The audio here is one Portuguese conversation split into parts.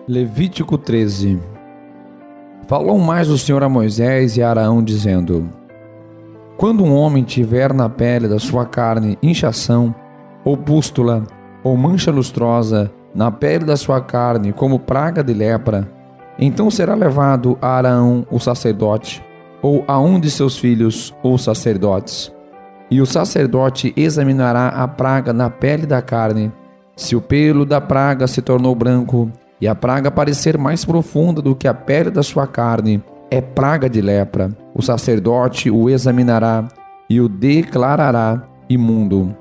Levítico 13. Falou mais o Senhor a Moisés e a Arão, dizendo: Quando um homem tiver na pele da sua carne inchação, ou pústula, ou mancha lustrosa, na pele da sua carne, como praga de lepra, então será levado a Arão, o sacerdote, ou a um de seus filhos, ou sacerdotes. E o sacerdote examinará a praga na pele da carne. Se o pelo da praga se tornou branco, e a praga parecer mais profunda do que a pele da sua carne, é praga de lepra. O sacerdote o examinará e o declarará imundo.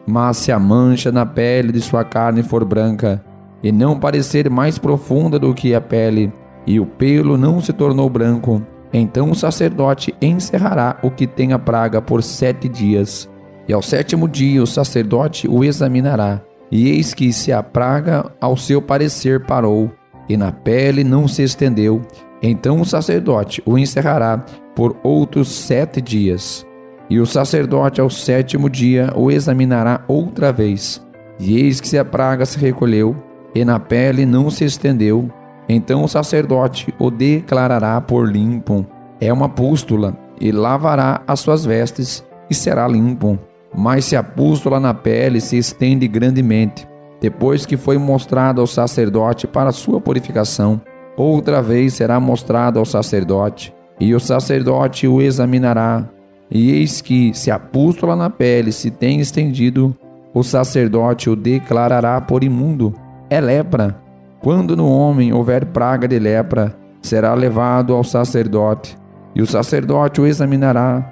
Mas se a mancha na pele de sua carne for branca, e não parecer mais profunda do que a pele, e o pelo não se tornou branco, então o sacerdote encerrará o que tem a praga por 7 dias. E ao 7º dia o sacerdote o examinará. E eis que, se a praga ao seu parecer parou, e na pele não se estendeu, então o sacerdote o encerrará por outros 7 dias. E o sacerdote ao 7º dia o examinará outra vez. E eis que, se a praga se recolheu, e na pele não se estendeu, então o sacerdote o declarará por limpo. É uma pústula, e lavará as suas vestes, e será limpo. Mas se a pústula na pele se estende grandemente, depois que foi mostrado ao sacerdote para sua purificação, outra vez será mostrado ao sacerdote, e o sacerdote o examinará. E eis que, se a pústula na pele se tem estendido, o sacerdote o declarará por imundo. É lepra. Quando no homem houver praga de lepra, será levado ao sacerdote, e o sacerdote o examinará.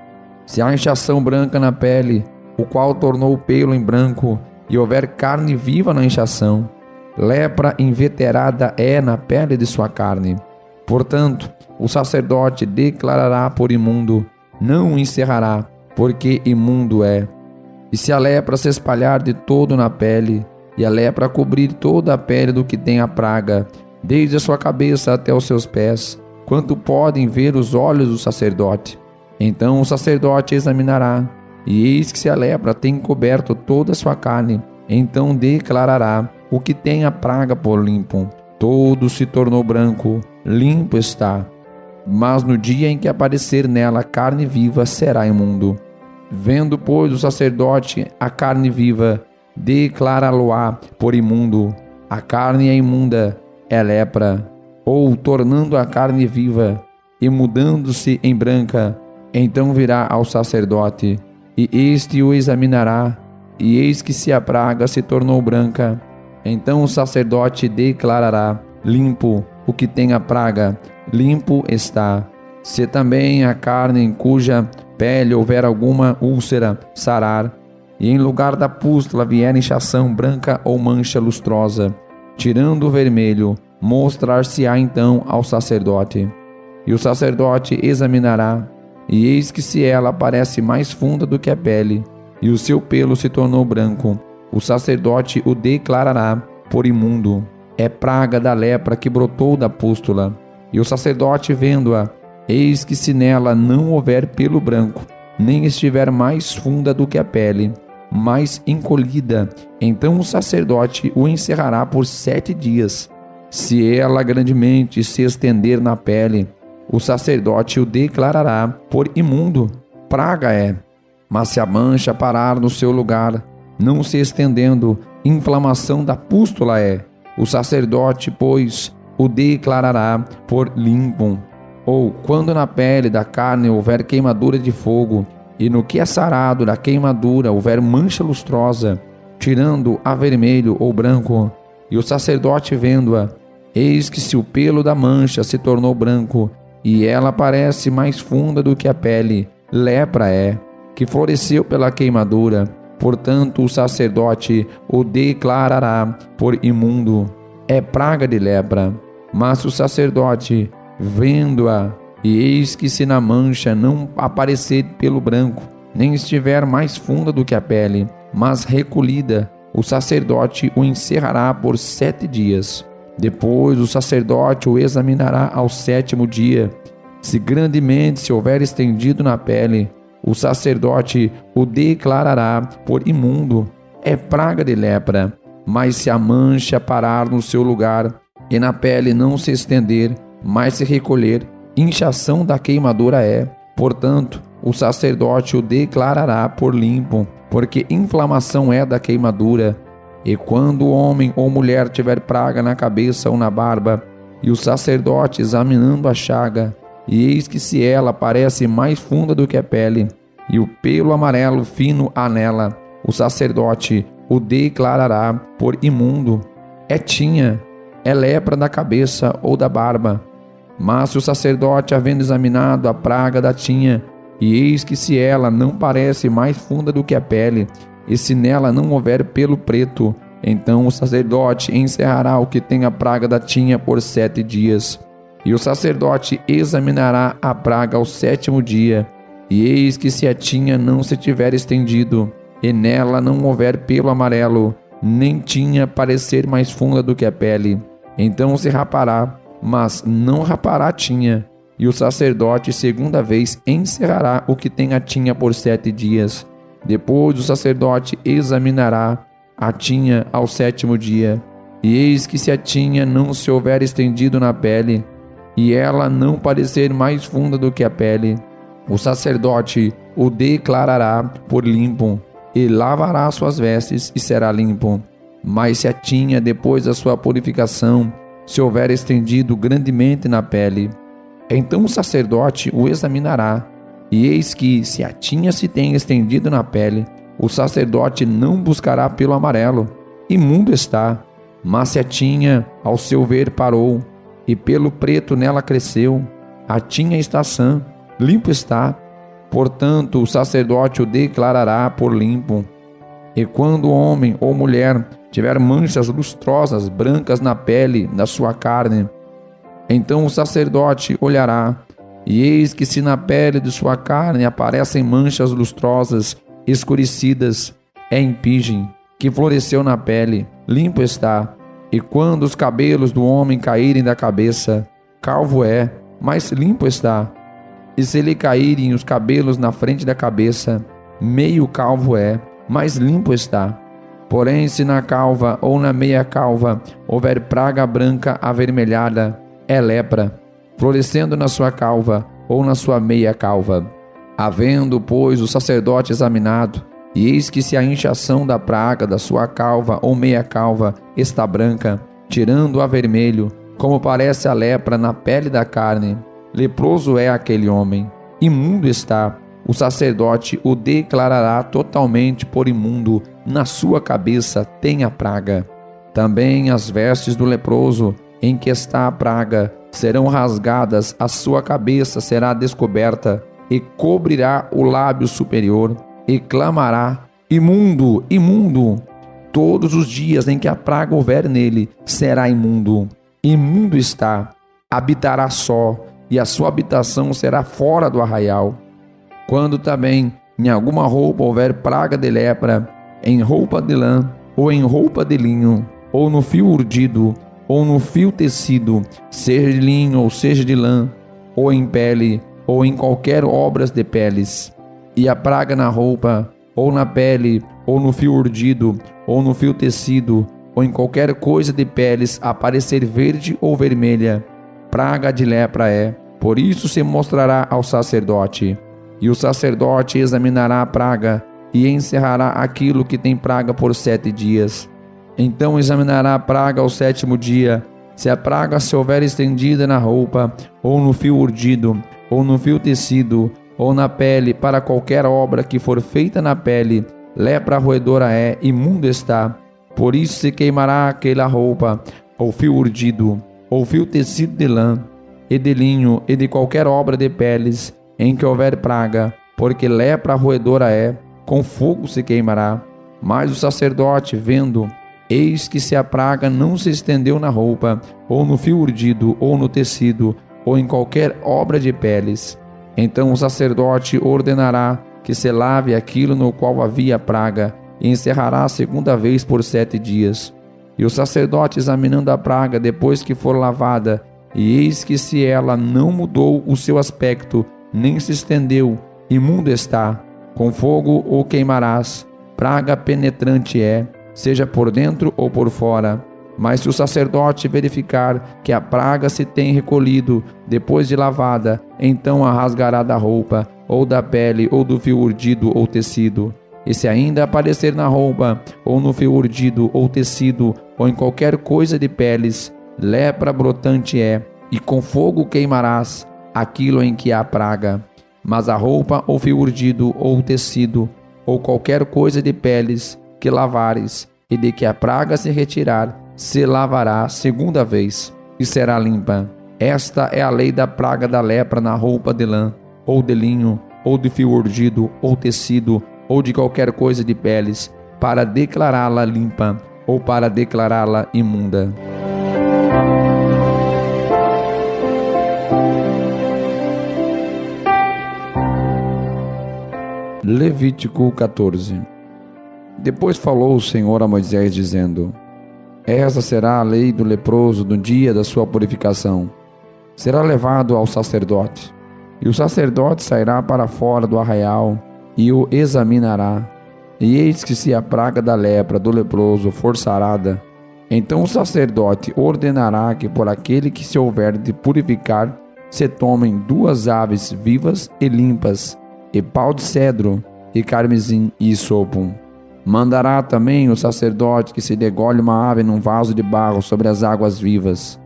Se há inchação branca na pele, o qual tornou o pelo em branco, e houver carne viva na inchação, lepra inveterada é na pele de sua carne. Portanto, o sacerdote declarará por imundo, não o encerrará, porque imundo é. E se a lepra se espalhar de todo na pele, e a lepra cobrir toda a pele do que tem a praga, desde a sua cabeça até os seus pés, quanto podem ver os olhos do sacerdote, então o sacerdote examinará. E eis que, se a lepra tem coberto toda a sua carne, então declarará o que tem a praga por limpo. Todo se tornou branco, limpo está. Mas no dia em que aparecer nela carne viva, será imundo. Vendo, pois, o sacerdote a carne viva, declará-lo-á por imundo. A carne é imunda, é lepra. Ou, tornando a carne viva e mudando-se em branca, então virá ao sacerdote, e este o examinará, e eis que, se a praga se tornou branca, então o sacerdote declarará limpo o que tem a praga, limpo está. Se também a carne em cuja pele houver alguma úlcera sarar, e em lugar da pústula vier inchação branca ou mancha lustrosa, tirando o vermelho, mostrar-se-á então ao sacerdote. E o sacerdote examinará, e eis que, se ela parece mais funda do que a pele, e o seu pelo se tornou branco, o sacerdote o declarará por imundo. É praga da lepra que brotou da pústula. E o sacerdote, vendo-a, eis que, se nela não houver pelo branco, nem estiver mais funda do que a pele, mais encolhida, então o sacerdote o encerrará por 7 dias. Se ela grandemente se estender na pele, o sacerdote o declarará por imundo, praga é. Mas se a mancha parar no seu lugar, não se estendendo, inflamação da pústula é. O sacerdote, pois, o declarará por limpo. Ou, quando na pele da carne houver queimadura de fogo, e no que é sarado da queimadura houver mancha lustrosa, tirando a vermelho ou branco, e o sacerdote vendo-a, eis que, se o pelo da mancha se tornou branco, e ela parece mais funda do que a pele, lepra é, que floresceu pela queimadura. Portanto, o sacerdote o declarará por imundo. É praga de lepra. Mas o sacerdote, vendo-a, e eis que, se na mancha não aparecer pelo branco, nem estiver mais funda do que a pele, mas recolhida, o sacerdote o encerrará por 7 dias. Depois o sacerdote o examinará ao 7º dia. Se grandemente se houver estendido na pele, o sacerdote o declarará por imundo. É praga de lepra. Mas se a mancha parar no seu lugar, e na pele não se estender, mas se recolher, inchação da queimadura é. Portanto, o sacerdote o declarará por limpo, porque inflamação é da queimadura. E quando o homem ou mulher tiver praga na cabeça ou na barba, e o sacerdote examinando a chaga, e eis que se ela parece mais funda do que a pele, e o pelo amarelo fino há nela, o sacerdote o declarará por imundo. É tinha, é lepra da cabeça ou da barba. Mas se o sacerdote, havendo examinado a praga da tinha, e eis que se ela não parece mais funda do que a pele, e se nela não houver pelo preto, então o sacerdote encerrará o que tem a praga da tinha por 7 dias. E o sacerdote examinará a praga ao 7º dia, e eis que se a tinha não se tiver estendido, e nela não houver pelo amarelo, nem tinha parecer mais funda do que a pele, então se rapará, mas não rapará a tinha. E o sacerdote segunda vez encerrará o que tem a tinha por 7 dias. Depois o sacerdote examinará a tinha ao 7º dia, e eis que se a tinha não se houver estendido na pele, e ela não parecer mais funda do que a pele, o sacerdote o declarará por limpo, e lavará suas vestes e será limpo. Mas se a tinha, depois da sua purificação, se houver estendido grandemente na pele, então o sacerdote o examinará, e eis que, se a tinha se tem estendido na pele, o sacerdote não buscará pelo amarelo, imundo está. Mas se a tinha, ao seu ver, parou, e pelo preto nela cresceu, a tinha está sã, limpo está. Portanto, o sacerdote o declarará por limpo. E quando o homem ou mulher tiver manchas lustrosas brancas na pele da sua carne, então o sacerdote olhará, e eis que se na pele de sua carne aparecem manchas lustrosas, escurecidas, é impigem, que floresceu na pele, limpo está. E quando os cabelos do homem caírem da cabeça, calvo é, mas limpo está. E se lhe caírem os cabelos na frente da cabeça, meio calvo é, mas limpo está. Porém, se na calva ou na meia calva houver praga branca avermelhada, é lepra, florescendo na sua calva ou na sua meia calva. Havendo, pois, o sacerdote examinado, e eis que se a inchação da praga da sua calva ou meia calva está branca, tirando a vermelho, como parece a lepra na pele da carne, leproso é aquele homem, imundo está. O sacerdote o declarará totalmente por imundo, na sua cabeça tem a praga. Também as vestes do leproso, em que está a praga, serão rasgadas, a sua cabeça será descoberta, e cobrirá o lábio superior, e clamará: imundo, imundo! Todos os dias em que a praga houver nele, será imundo. Imundo está, habitará só, e a sua habitação será fora do arraial. Quando também em alguma roupa houver praga de lepra, em roupa de lã, ou em roupa de linho, ou no fio urdido, ou no fio tecido, seja de linho ou seja de lã, ou em pele, ou em qualquer obras de peles, e a praga na roupa, ou na pele, ou no fio urdido, ou no fio tecido, ou em qualquer coisa de peles aparecer verde ou vermelha, praga de lepra é. Por isso se mostrará ao sacerdote. E o sacerdote examinará a praga, e encerrará aquilo que tem praga por 7 dias. Então examinará a praga ao 7º dia. Se a praga se houver estendida na roupa, ou no fio urdido, ou no fio tecido, ou na pele, para qualquer obra que for feita na pele, lepra roedora é, imundo está. Por isso se queimará aquela roupa, ou fio urdido, ou fio tecido de lã, e de linho, e de qualquer obra de peles, em que houver praga, porque lepra roedora é, com fogo se queimará. Mas o sacerdote, vendo, eis que se a praga não se estendeu na roupa, ou no fio urdido, ou no tecido, ou em qualquer obra de peles, então o sacerdote ordenará que se lave aquilo no qual havia praga, e encerrará a segunda vez por 7 dias. E o sacerdote, examinando a praga depois que for lavada, e eis que se ela não mudou o seu aspecto, nem se estendeu, imundo está, com fogo o queimarás, praga penetrante é, seja por dentro ou por fora. Mas se o sacerdote verificar que a praga se tem recolhido depois de lavada, então a rasgará da roupa, ou da pele, ou do fio urdido ou tecido. E se ainda aparecer na roupa, ou no fio urdido ou tecido, ou em qualquer coisa de peles, lepra brotante é, e com fogo queimarás aquilo em que há praga. Mas a roupa, ou fio urdido ou tecido, ou qualquer coisa de peles que lavares, e de que a praga se retirar, se lavará segunda vez, e será limpa. Esta é a lei da praga da lepra na roupa de lã, ou de linho, ou de fio urdido, ou tecido, ou de qualquer coisa de peles, para declará-la limpa, ou para declará-la imunda. Levítico 14. Depois falou o Senhor a Moisés, dizendo: Essa será a lei do leproso no dia da sua purificação. Será levado ao sacerdote, e o sacerdote sairá para fora do arraial e o examinará. E eis que se a praga da lepra do leproso for sarada, então o sacerdote ordenará que por aquele que se houver de purificar se tomem 2 aves vivas e limpas, e pau de cedro, e carmesim e hisopo. Mandará também o sacerdote que se degole uma ave num vaso de barro sobre as águas vivas.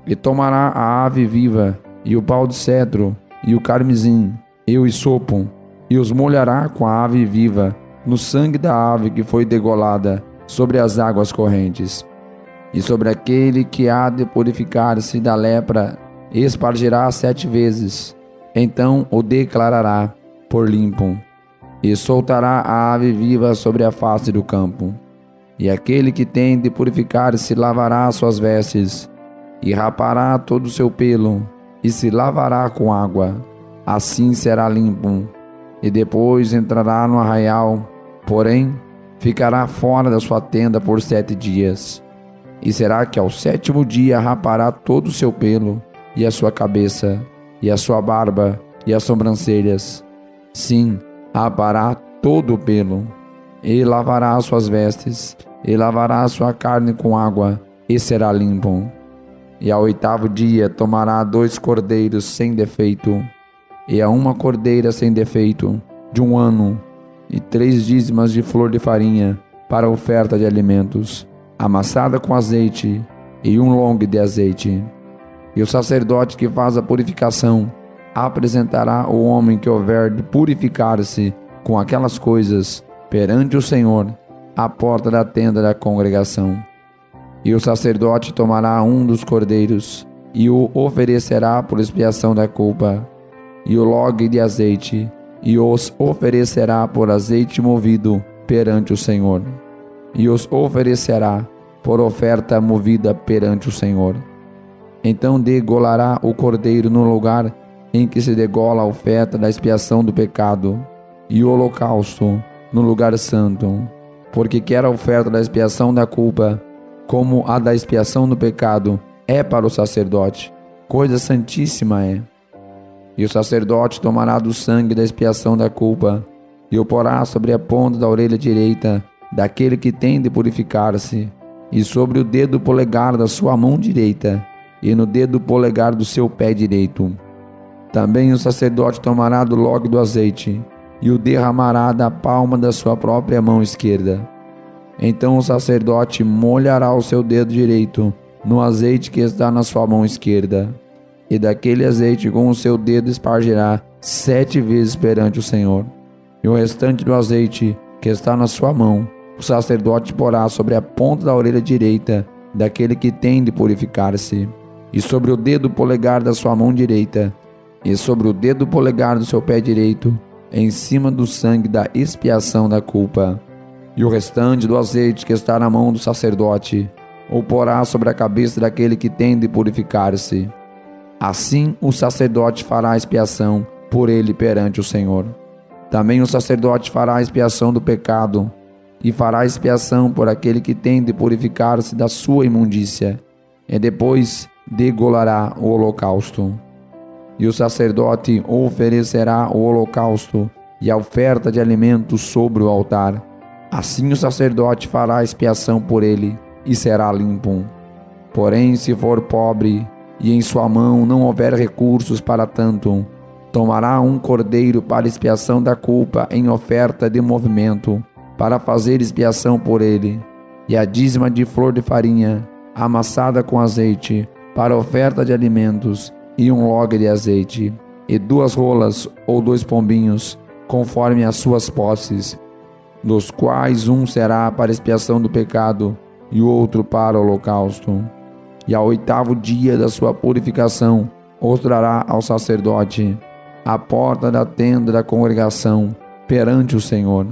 E tomará a ave viva, e o pau de cedro, e o carmesim, e o hisopo, e os molhará com a ave viva, no sangue da ave que foi degolada, sobre as águas correntes. E sobre aquele que há de purificar-se da lepra, espargirá 7 vezes. Então o declarará por limpo, e soltará a ave viva sobre a face do campo. E aquele que tem de purificar-se lavará suas vestes, e rapará todo o seu pelo, e se lavará com água. Assim será limpo, e depois entrará no arraial, porém ficará fora da sua tenda por 7 dias. E será que ao 7º dia rapará todo o seu pelo, e a sua cabeça, e a sua barba, e as sobrancelhas. Sim, rapará todo o pelo. E lavará as suas vestes, e lavará a sua carne com água, e será limpo. E ao 8º dia tomará 2 cordeiros sem defeito, e a 1 cordeira sem defeito, de 1 ano, e 3 dízimas de flor de farinha, para oferta de alimentos, amassada com azeite, e 1 longue de azeite. E o sacerdote que faz a purificação apresentará o homem que houver de purificar-se com aquelas coisas perante o Senhor, à porta da tenda da congregação. E o sacerdote tomará 1 dos cordeiros, e o oferecerá por expiação da culpa, e o log de azeite, e os oferecerá por azeite movido perante o Senhor, e os oferecerá por oferta movida perante o Senhor. Então degolará o cordeiro no lugar em que se degola a oferta da expiação do pecado, e o holocausto no lugar santo, porque quer a oferta da expiação da culpa, como a da expiação do pecado, é para o sacerdote, coisa santíssima é. E o sacerdote tomará do sangue da expiação da culpa, e o porá sobre a ponta da orelha direita daquele que tem de purificar-se, e sobre o dedo polegar da sua mão direita, e no dedo polegar do seu pé direito. Também o sacerdote tomará do log do azeite, e o derramará da palma da sua própria mão esquerda. Então o sacerdote molhará o seu dedo direito no azeite que está na sua mão esquerda, e daquele azeite com o seu dedo espargirá 7 vezes perante o Senhor. E o restante do azeite que está na sua mão, o sacerdote porá sobre a ponta da orelha direita daquele que tem de purificar-se, e sobre o dedo polegar da sua mão direita, e sobre o dedo polegar do seu pé direito, em cima do sangue da expiação da culpa. E o restante do azeite que está na mão do sacerdote, o porá sobre a cabeça daquele que tem de purificar-se. Assim o sacerdote fará a expiação por ele perante o Senhor. Também o sacerdote fará a expiação do pecado, e fará a expiação por aquele que tem de purificar-se da sua imundícia, e depois degolará o holocausto. E o sacerdote oferecerá o holocausto e a oferta de alimentos sobre o altar. Assim o sacerdote fará a expiação por ele, e será limpo. Porém, se for pobre e em sua mão não houver recursos para tanto, tomará um cordeiro para expiação da culpa em oferta de movimento, para fazer expiação por ele, e a dízima de flor de farinha, amassada com azeite, para oferta de alimentos, e um log de azeite, e 2 rolas ou 2 pombinhos, conforme as suas posses, dos quais um será para expiação do pecado, e o outro para o holocausto. E ao 8º dia da sua purificação, os trará ao sacerdote, à porta da tenda da congregação, perante o Senhor.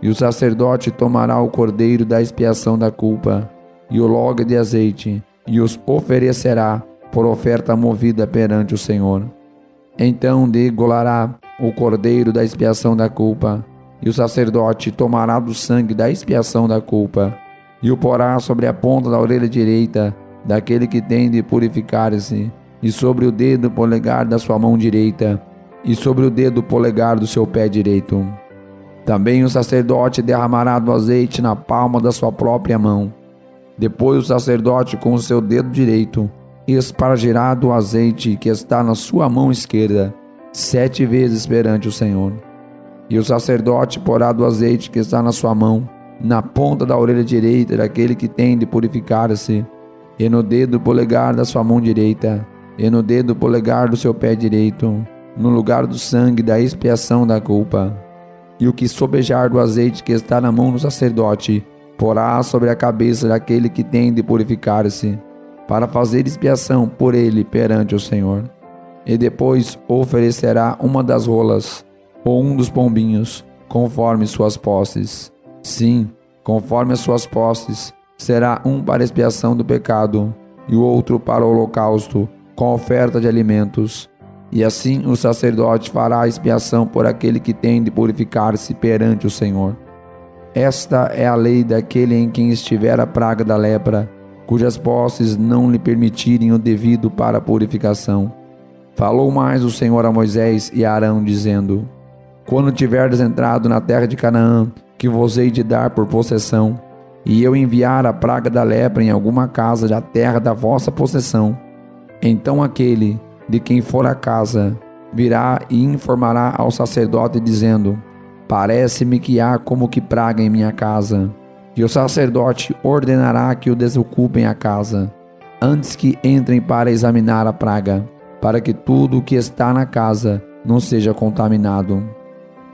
E o sacerdote tomará o cordeiro da expiação da culpa, e o log de azeite, e os oferecerá por oferta movida perante o Senhor. Então degolará o cordeiro da expiação da culpa, e o sacerdote tomará do sangue da expiação da culpa, e o porá sobre a ponta da orelha direita daquele que tem de purificar-se, e sobre o dedo polegar da sua mão direita, e sobre o dedo polegar do seu pé direito. Também o sacerdote derramará do azeite na palma da sua própria mão. Depois o sacerdote, com o seu dedo direito, espargirá do azeite que está na sua mão esquerda 7 vezes perante o Senhor. E o sacerdote porá do azeite que está na sua mão na ponta da orelha direita daquele que tem de purificar-se, e no dedo polegar da sua mão direita, e no dedo polegar do seu pé direito, no lugar do sangue da expiação da culpa. E o que sobejar do azeite que está na mão do sacerdote, porá sobre a cabeça daquele que tem de purificar-se, para fazer expiação por ele perante o Senhor. E depois oferecerá uma das rolas, ou um dos pombinhos, conforme suas posses. Sim, conforme as suas posses, será um para expiação do pecado, e o outro para o holocausto, com oferta de alimentos. E assim o sacerdote fará a expiação por aquele que tem de purificar-se perante o Senhor. Esta é a lei daquele em quem estiver a praga da lepra, cujas posses não lhe permitirem o devido para a purificação. Falou mais o Senhor a Moisés e a Arão, dizendo: Quando tiverdes entrado na terra de Canaã, que vos hei de dar por possessão, e eu enviar a praga da lepra em alguma casa da terra da vossa possessão, então aquele de quem for a casa virá e informará ao sacerdote, dizendo: Parece-me que há como que praga em minha casa. E o sacerdote ordenará que o desocupem a casa, antes que entrem para examinar a praga, para que tudo o que está na casa não seja contaminado.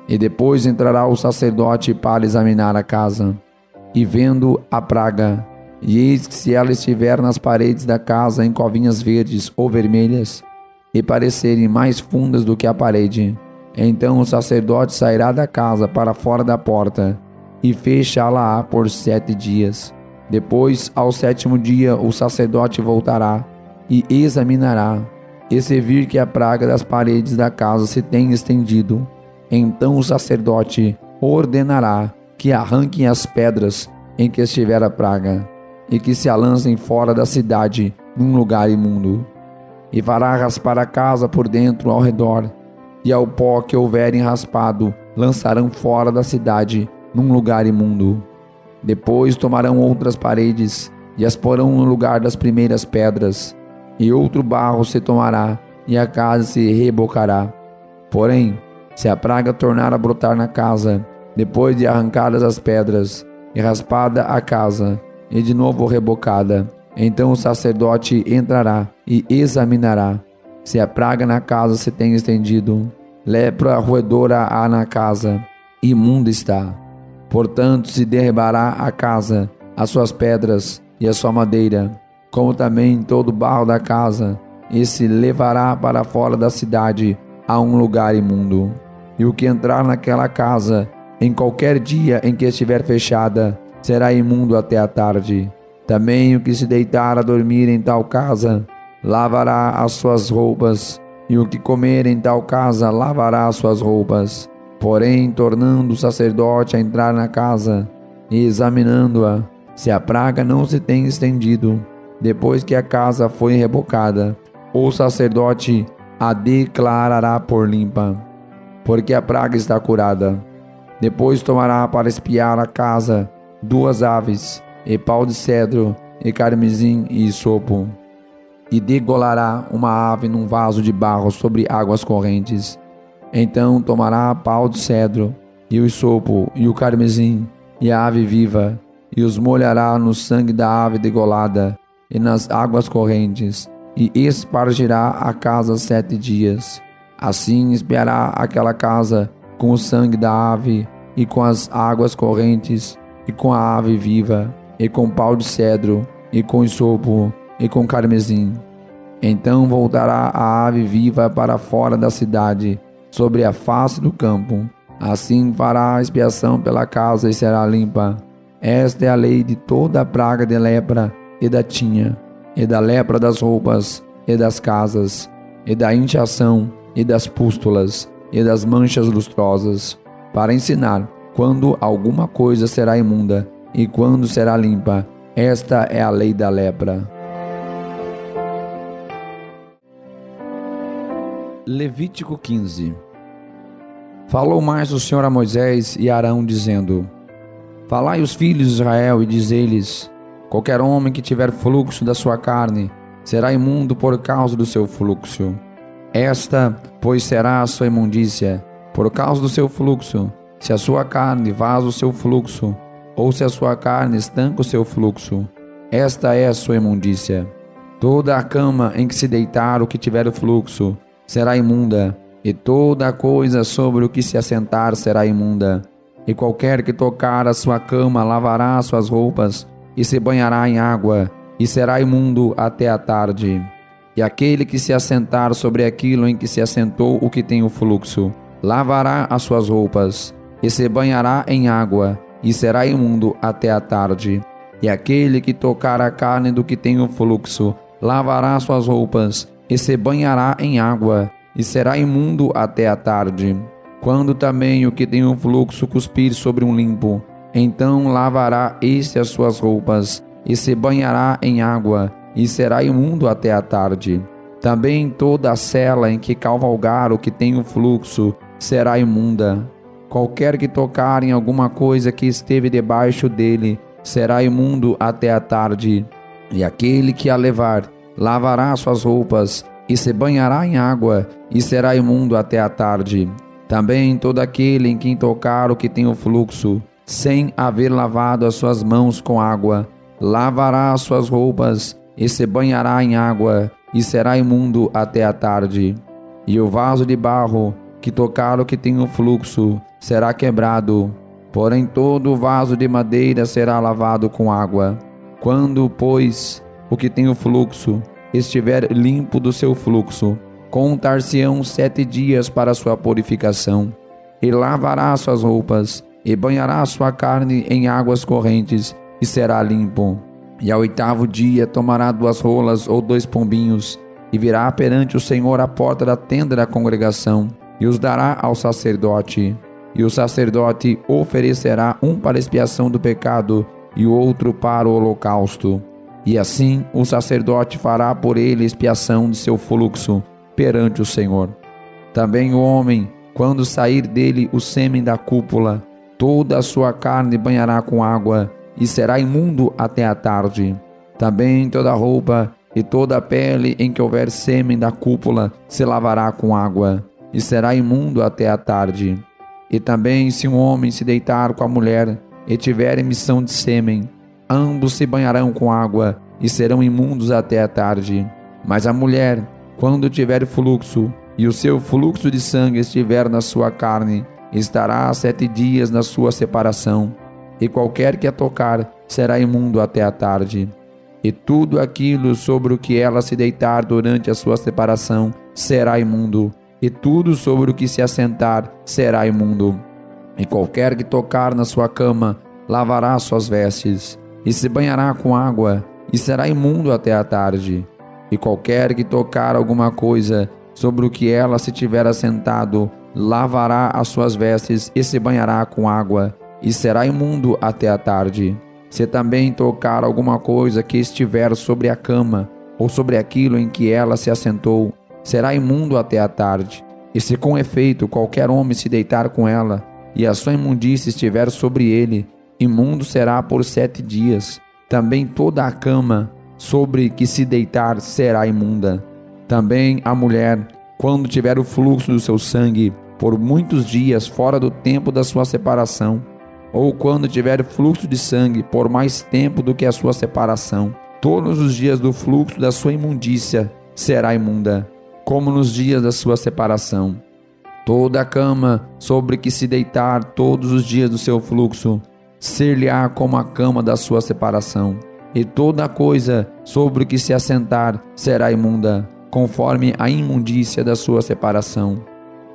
E depois entrará o sacerdote para examinar a casa, e vendo a praga, e eis que se ela estiver nas paredes da casa em covinhas verdes ou vermelhas, e parecerem mais fundas do que a parede, então o sacerdote sairá da casa para fora da porta, e fechá-la-á por 7 dias. Depois, ao 7º dia, o sacerdote voltará e examinará, e se vir que a praga das paredes da casa se tem estendido, então o sacerdote ordenará que arranquem as pedras em que estiver a praga, e que se a lancem fora da cidade, num lugar imundo. E fará raspar a casa por dentro ao redor, e ao pó que houverem raspado lançarão fora da cidade, num lugar imundo. Depois tomarão outras paredes, e as porão no lugar das primeiras pedras, e outro barro se tomará, e a casa se rebocará. Porém, se a praga tornar a brotar na casa, depois de arrancadas as pedras, e raspada a casa, e de novo rebocada, então o sacerdote entrará e examinará. Se a praga na casa se tem estendido, lepra roedora há na casa, imunda está. Portanto, se derribará a casa, as suas pedras e a sua madeira, como também todo o barro da casa, e se levará para fora da cidade a um lugar imundo. E o que entrar naquela casa, em qualquer dia em que estiver fechada, será imundo até a tarde. Também o que se deitar a dormir em tal casa, lavará as suas roupas, e o que comer em tal casa, lavará as suas roupas. Porém, tornando o sacerdote a entrar na casa, e examinando-a, se a praga não se tem estendido, depois que a casa foi rebocada, o sacerdote a declarará por limpa, porque a praga está curada. Depois tomará para espiar a casa 2 aves, e pau de cedro, e carmesim e isopo. E degolará uma ave num vaso de barro sobre águas correntes. Então tomará pau de cedro, e o isopo, e o carmesim, e a ave viva, e os molhará no sangue da ave degolada, e nas águas correntes, e espargirá a casa 7 dias. Assim espiará aquela casa com o sangue da ave, e com as águas correntes, e com a ave viva, e com pau de cedro, e com isopo, e com carmesim. Então voltará a ave viva para fora da cidade, sobre a face do campo. Assim fará a expiação pela casa e será limpa. Esta é a lei de toda a praga de lepra e da tinha, e da lepra das roupas, e das casas, e da inchação, e das pústulas, e das manchas lustrosas, para ensinar quando alguma coisa será imunda, e quando será limpa. Esta é a lei da lepra. Levítico 15. Falou mais o Senhor a Moisés e a Arão, dizendo: Falai os filhos de Israel e dizei-lhes: qualquer homem que tiver fluxo da sua carne será imundo por causa do seu fluxo. Esta, pois, será a sua imundícia, por causa do seu fluxo. Se a sua carne vaza o seu fluxo, ou se a sua carne estanca o seu fluxo, esta é a sua imundícia. Toda a cama em que se deitar o que tiver o fluxo será imunda, e toda a coisa sobre o que se assentar será imunda. E qualquer que tocar a sua cama lavará suas roupas, e se banhará em água, e será imundo até a tarde. E aquele que se assentar sobre aquilo em que se assentou o que tem o fluxo, lavará as suas roupas, e se banhará em água, e será imundo até a tarde. E aquele que tocar a carne do que tem o fluxo, lavará suas roupas, e se banhará em água, e será imundo até a tarde. Quando também o que tem o fluxo cuspir sobre um limpo, então lavará este as suas roupas, e se banhará em água, e será imundo até a tarde. Também toda a sela em que cavalgar o que tem o fluxo será imunda. Qualquer que tocar em alguma coisa que esteve debaixo dele será imundo até a tarde. E aquele que a levar lavará suas roupas, e se banhará em água, e será imundo até a tarde. Também todo aquele em quem tocar o que tem o fluxo, sem haver lavado as suas mãos com água, lavará as suas roupas, e se banhará em água, e será imundo até a tarde. E o vaso de barro que tocar o que tem o fluxo será quebrado, porém todo o vaso de madeira será lavado com água. Quando, pois, o que tem o fluxo estiver limpo do seu fluxo, contar-se-ão 7 dias para sua purificação, e lavará suas roupas, e banhará sua carne em águas correntes, e será limpo. E ao 8º dia tomará 2 rolas ou 2 pombinhos, e virá perante o Senhor à porta da tenda da congregação, e os dará ao sacerdote. E o sacerdote oferecerá um para expiação do pecado, e o outro para o holocausto. E assim o sacerdote fará por ele expiação de seu fluxo perante o Senhor. Também o homem, quando sair dele o sêmen da cúpula, toda a sua carne banhará com água, e será imundo até a tarde. Também toda a roupa e toda a pele em que houver sêmen da cúpula se lavará com água, e será imundo até a tarde. E também se um homem se deitar com a mulher e tiver emissão de sêmen, ambos se banharão com água e serão imundos até a tarde. Mas a mulher, quando tiver fluxo, e o seu fluxo de sangue estiver na sua carne, estará 7 dias na sua separação, e qualquer que a tocar será imundo até a tarde. E tudo aquilo sobre o que ela se deitar durante a sua separação será imundo, e tudo sobre o que se assentar será imundo. E qualquer que tocar na sua cama lavará suas vestes, e se banhará com água, e será imundo até a tarde. E qualquer que tocar alguma coisa sobre o que ela se tiver assentado, lavará as suas vestes e se banhará com água, e será imundo até a tarde. Se também tocar alguma coisa que estiver sobre a cama, ou sobre aquilo em que ela se assentou, será imundo até a tarde. E se com efeito qualquer homem se deitar com ela, e a sua imundícia estiver sobre ele, imundo será por 7 dias. Também toda a cama sobre que se deitar será imunda. Também a mulher, quando tiver o fluxo do seu sangue por muitos dias fora do tempo da sua separação, ou quando tiver fluxo de sangue por mais tempo do que a sua separação, todos os dias do fluxo da sua imundícia será imunda, como nos dias da sua separação. Toda a cama sobre que se deitar todos os dias do seu fluxo ser-lhe-á como a cama da sua separação, e toda coisa sobre que se assentar será imunda, conforme a imundícia da sua separação.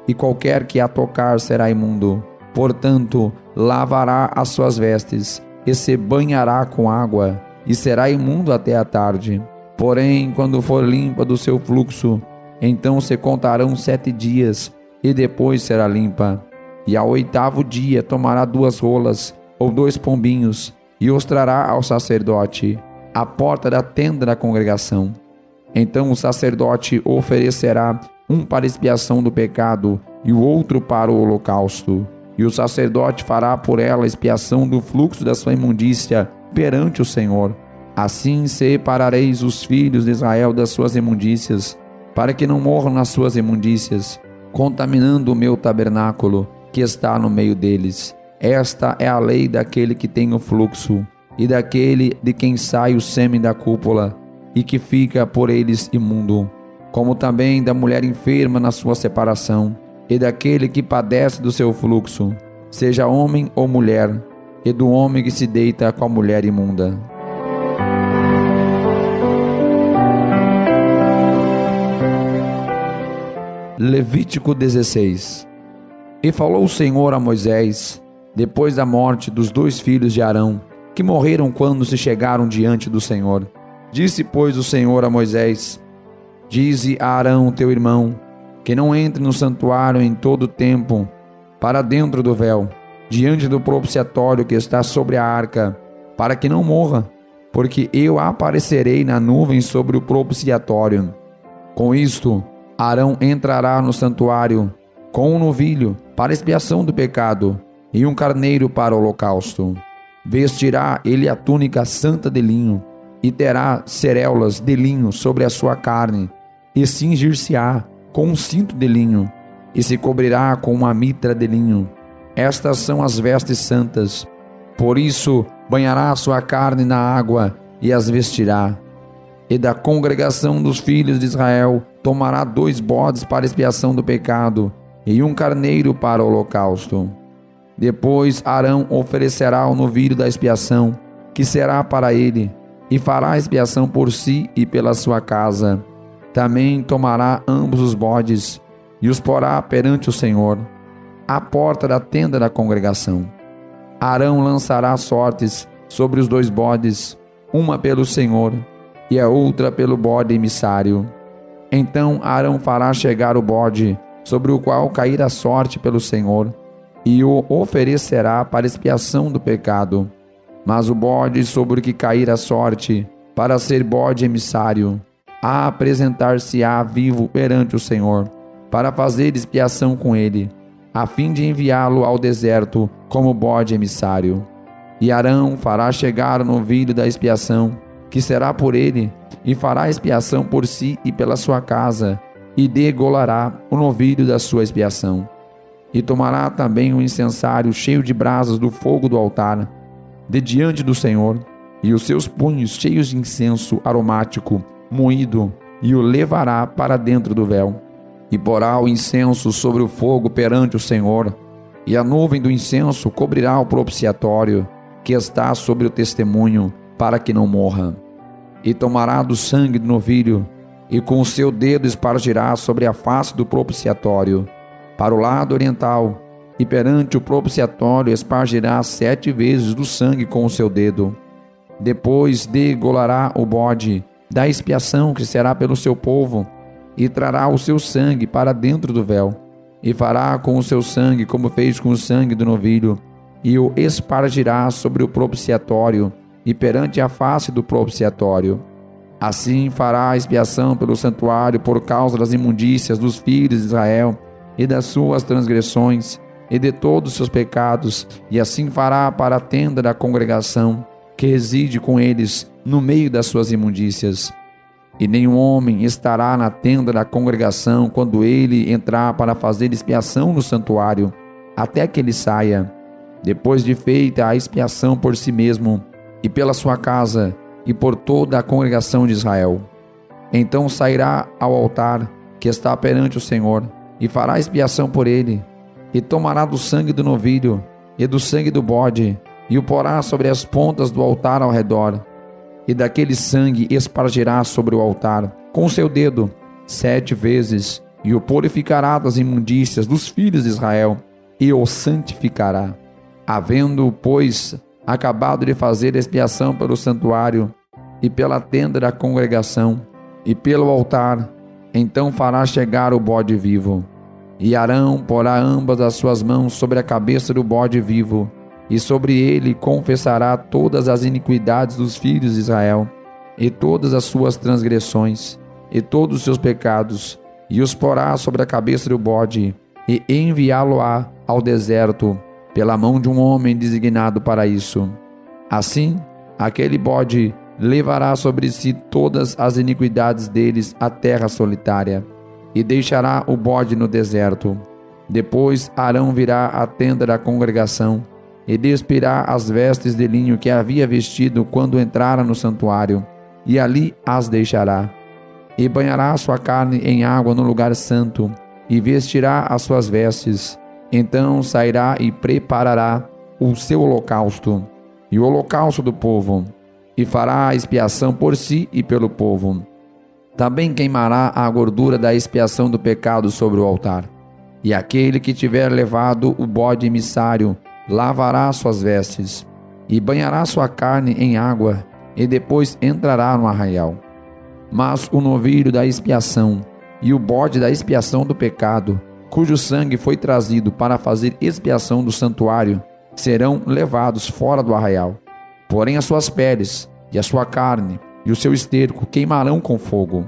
E qualquer que a tocar será imundo. Portanto, lavará as suas vestes, e se banhará com água, e será imundo até a tarde. Porém, quando for limpa do seu fluxo, então se contarão 7 dias, e depois será limpa. E ao 8º dia tomará 2 rolas, ou 2 pombinhos, e os trará ao sacerdote, à porta da tenda da congregação. Então o sacerdote oferecerá um para expiação do pecado, e o outro para o holocausto. E o sacerdote fará por ela expiação do fluxo da sua imundícia perante o Senhor. Assim separareis os filhos de Israel das suas imundícias, para que não morram nas suas imundícias, contaminando o meu tabernáculo, que está no meio deles. Esta é a lei daquele que tem o fluxo, e daquele de quem sai o sêmen da cúpula, e que fica por eles imundo, como também da mulher enferma na sua separação, e daquele que padece do seu fluxo, seja homem ou mulher, e do homem que se deita com a mulher imunda. Levítico 16. E falou o Senhor a Moisés, depois da morte dos 2 filhos de Arão, que morreram quando se chegaram diante do Senhor. Disse, pois, o Senhor a Moisés: Dize a Arão, teu irmão, que não entre no santuário em todo o tempo, para dentro do véu, diante do propiciatório que está sobre a arca, para que não morra, porque eu aparecerei na nuvem sobre o propiciatório. Com isto, Arão entrará no santuário com um novilho para expiação do pecado e um carneiro para o holocausto. Vestirá ele a túnica santa de linho e terá ceréulas de linho sobre a sua carne, e cingir-se-á com um cinto de linho, e se cobrirá com uma mitra de linho. Estas são as vestes santas. Por isso banhará a sua carne na água e as vestirá. E da congregação dos filhos de Israel tomará 2 bodes para expiação do pecado e um carneiro para o holocausto. Depois Arão oferecerá o novilho da expiação, que será para ele, e fará expiação por si e pela sua casa. Também tomará ambos os bodes e os porá perante o Senhor, à porta da tenda da congregação. Arão lançará sortes sobre os 2 bodes, uma pelo Senhor e a outra pelo bode emissário. Então Arão fará chegar o bode sobre o qual cair a sorte pelo Senhor, e o oferecerá para expiação do pecado. Mas o bode sobre o que cair a sorte, para ser bode emissário, apresentar-se-á vivo perante o Senhor, para fazer expiação com ele, a fim de enviá-lo ao deserto como bode emissário. E Arão fará chegar o novilho da expiação, que será por ele, e fará expiação por si e pela sua casa, e degolará o novilho da sua expiação. E tomará também um incensário cheio de brasas do fogo do altar, de diante do Senhor, e os seus punhos cheios de incenso aromático, moído, e o levará para dentro do véu. E porá o incenso sobre o fogo perante o Senhor, e a nuvem do incenso cobrirá o propiciatório, que está sobre o testemunho, para que não morra. E tomará do sangue do novilho, e com o seu dedo espargirá sobre a face do propiciatório, para o lado oriental, e perante o propiciatório espargirá 7 vezes do sangue com o seu dedo. Depois degolará o bode da expiação que será pelo seu povo, e trará o seu sangue para dentro do véu, e fará com o seu sangue como fez com o sangue do novilho, e o espargirá sobre o propiciatório e perante a face do propiciatório. Assim fará a expiação pelo santuário por causa das imundícias dos filhos de Israel e das suas transgressões e de todos os seus pecados, e assim fará para a tenda da congregação, que reside com eles no meio das suas imundícias. E nenhum homem estará na tenda da congregação quando ele entrar para fazer expiação no santuário, até que ele saia, depois de feita a expiação por si mesmo, e pela sua casa, e por toda a congregação de Israel. Então sairá ao altar que está perante o Senhor, e fará expiação por ele, e tomará do sangue do novilho e do sangue do bode, e o porá sobre as pontas do altar ao redor, e daquele sangue espargirá sobre o altar com o seu dedo 7 vezes, e o purificará das imundícias dos filhos de Israel, e o santificará. Havendo, pois, acabado de fazer expiação pelo santuário, e pela tenda da congregação, e pelo altar, então fará chegar o bode vivo. E Arão porá ambas as suas mãos sobre a cabeça do bode vivo, e sobre ele confessará todas as iniquidades dos filhos de Israel, e todas as suas transgressões, e todos os seus pecados, e os porá sobre a cabeça do bode, e enviá-lo-á ao deserto, pela mão de um homem designado para isso. Assim, aquele bode levará sobre si todas as iniquidades deles à terra solitária, e deixará o bode no deserto. Depois Arão virá à tenda da congregação, e despirá as vestes de linho que havia vestido quando entrara no santuário, e ali as deixará. E banhará sua carne em água no lugar santo, e vestirá as suas vestes. Então sairá e preparará o seu holocausto, e o holocausto do povo, e fará a expiação por si e pelo povo. Também queimará a gordura da expiação do pecado sobre o altar. E aquele que tiver levado o bode emissário lavará suas vestes, e banhará sua carne em água, e depois entrará no arraial. Mas o novilho da expiação e o bode da expiação do pecado, cujo sangue foi trazido para fazer expiação do santuário, serão levados fora do arraial. Porém as suas peles, e a sua carne, e o seu esterco queimarão com fogo.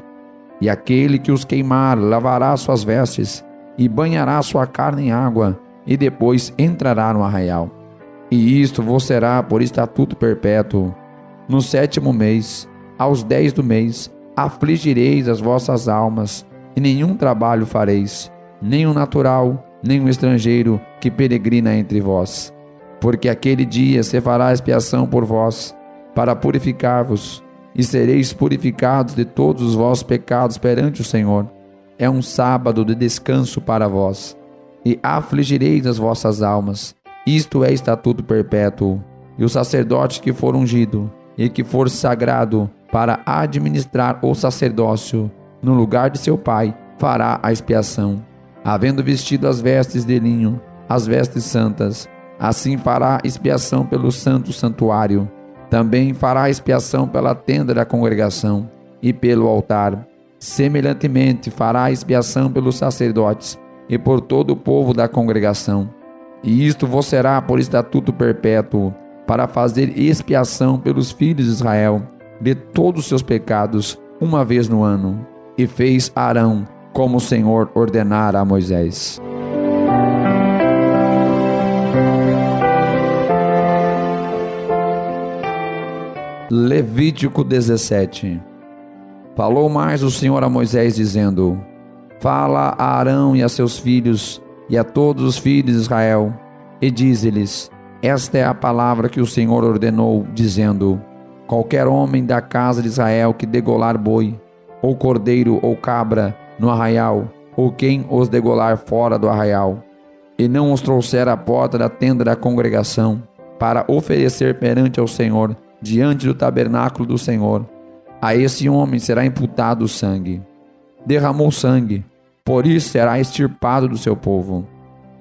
E aquele que os queimar lavará suas vestes, e banhará sua carne em água, e depois entrará no arraial. E isto vos será por estatuto perpétuo. No 7º mês, aos 10 do mês, afligireis as vossas almas, e nenhum trabalho fareis, nem um natural, nem um estrangeiro que peregrina entre vós. Porque aquele dia se fará expiação por vós, para purificar-vos, e sereis purificados de todos os vossos pecados perante o Senhor. É um sábado de descanso para vós, e afligireis as vossas almas. Isto é estatuto perpétuo. E o sacerdote que for ungido, e que for sagrado para administrar o sacerdócio no lugar de seu pai, fará a expiação, havendo vestido as vestes de linho, as vestes santas. Assim fará expiação pelo santo santuário. Também fará expiação pela tenda da congregação e pelo altar. Semelhantemente fará expiação pelos sacerdotes e por todo o povo da congregação. E isto vos será por estatuto perpétuo, para fazer expiação pelos filhos de Israel de todos os seus pecados, uma vez no ano. E fez Arão como o Senhor ordenara a Moisés. Levítico 17. Falou mais o Senhor a Moisés, dizendo: Fala a Arão e a seus filhos, e a todos os filhos de Israel, e dize-lhes: Esta é a palavra que o Senhor ordenou, dizendo: Qualquer homem da casa de Israel que degolar boi, ou cordeiro, ou cabra, no arraial, ou quem os degolar fora do arraial, e não os trouxer à porta da tenda da congregação, para oferecer perante ao Senhor, diante do tabernáculo do Senhor, a esse homem será imputado o sangue. Derramou sangue, por isso será extirpado do seu povo,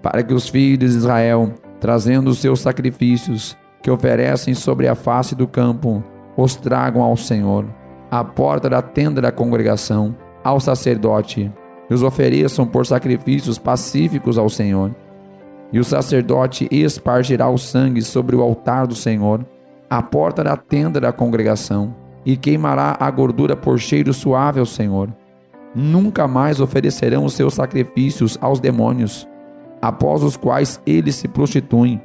para que os filhos de Israel, trazendo os seus sacrifícios, que oferecem sobre a face do campo, os tragam ao Senhor, à porta da tenda da congregação, ao sacerdote, e os ofereçam por sacrifícios pacíficos ao Senhor. E o sacerdote espargirá o sangue sobre o altar do Senhor, à porta da tenda da congregação, e queimará a gordura por cheiro suave ao Senhor. Nunca mais oferecerão os seus sacrifícios aos demônios, após os quais eles se prostituem,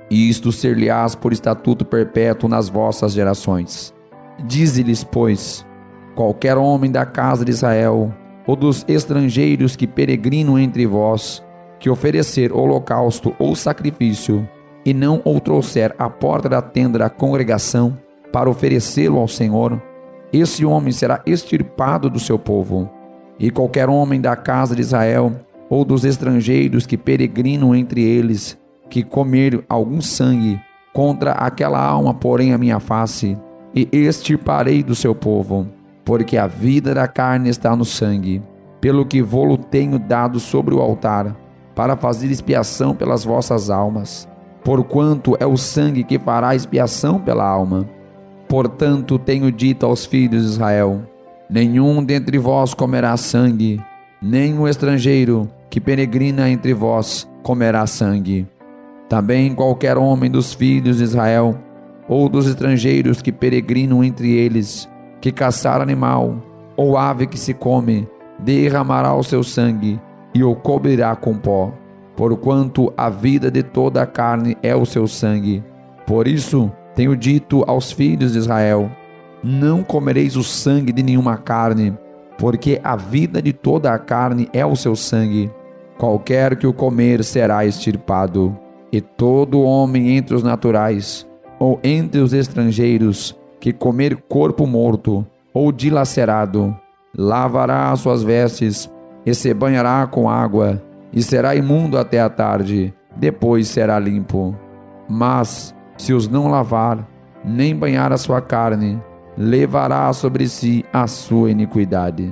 e isto ser-lhe-ás por estatuto perpétuo nas vossas gerações. Dize-lhes, pois, qualquer homem da casa de Israel, ou dos estrangeiros que peregrinam entre vós, que oferecer holocausto ou sacrifício, e não o trouxer à porta da tenda da congregação para oferecê-lo ao Senhor, esse homem será extirpado do seu povo. E qualquer homem da casa de Israel, ou dos estrangeiros que peregrinam entre eles, que comer algum sangue contra aquela alma, porém a minha face, e extirparei do seu povo, porque a vida da carne está no sangue, pelo que vô-lo tenho dado sobre o altar, para fazer expiação pelas vossas almas, porquanto é o sangue que fará expiação pela alma. Portanto, tenho dito aos filhos de Israel: nenhum dentre vós comerá sangue, nem o estrangeiro que peregrina entre vós comerá sangue. Também qualquer homem dos filhos de Israel, ou dos estrangeiros que peregrinam entre eles, que caçar animal, ou ave que se come, derramará o seu sangue, e o cobrirá com pó, porquanto a vida de toda a carne é o seu sangue. Por isso tenho dito aos filhos de Israel: não comereis o sangue de nenhuma carne, porque a vida de toda a carne é o seu sangue. Qualquer que o comer será extirpado. E todo homem entre os naturais, ou entre os estrangeiros, que comer corpo morto, ou dilacerado, lavará as suas vestes, e se banhará com água, e será imundo até a tarde, depois será limpo. Mas, se os não lavar, nem banhar a sua carne, levará sobre si a sua iniquidade.